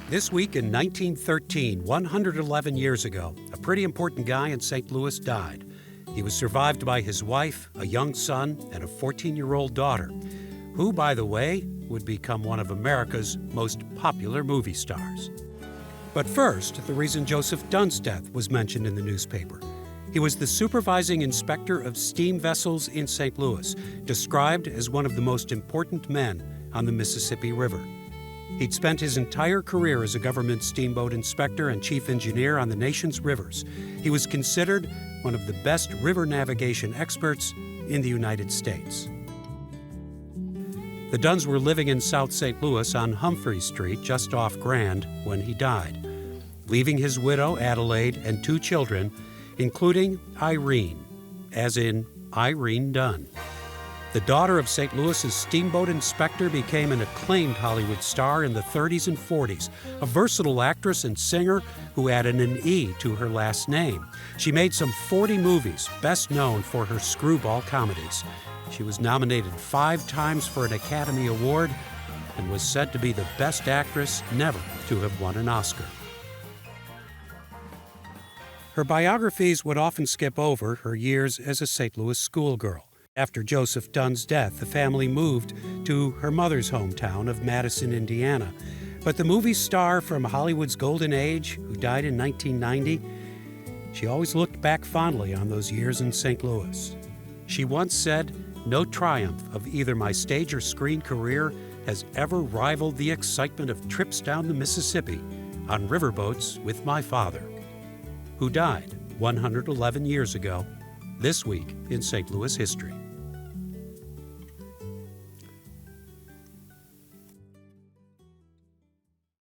This week in 1913, 111 years ago, a pretty important guy in St. Louis died. He was survived by his wife, a young son, and a 14-year-old daughter, who, by the way, would become one of America's most popular movie stars. But first, the reason Joseph Dunne's death was mentioned in the newspaper. He was the supervising inspector of steam vessels in St. Louis, described as one of the most important men on the Mississippi River. He'd spent his entire career as a government steamboat inspector and chief engineer on the nation's rivers. He was considered one of the best river navigation experts in the United States. The Dunnes were living in South St. Louis on Humphrey Street, just off Grand, when he died, leaving his widow, Adelaide, and 2 children, including Irene, as in Irene Dunne. The daughter of St. Louis's steamboat inspector became an acclaimed Hollywood star in the 30s and 40s, a versatile actress and singer who added an E to her last name. She made some 40 movies, best known for her screwball comedies. She was nominated 5 times for an Academy Award and was said to be the best actress never to have won an Oscar. Her biographies would often skip over her years as a St. Louis schoolgirl. After Joseph Dunne's death, the family moved to her mother's hometown of Madison, Indiana. But the movie star from Hollywood's golden age, who died in 1990, she always looked back fondly on those years in St. Louis. She once said, "No triumph of either my stage or screen career has ever rivaled the excitement of trips down the Mississippi on riverboats with my father," who died 111 years ago, this week in St. Louis history.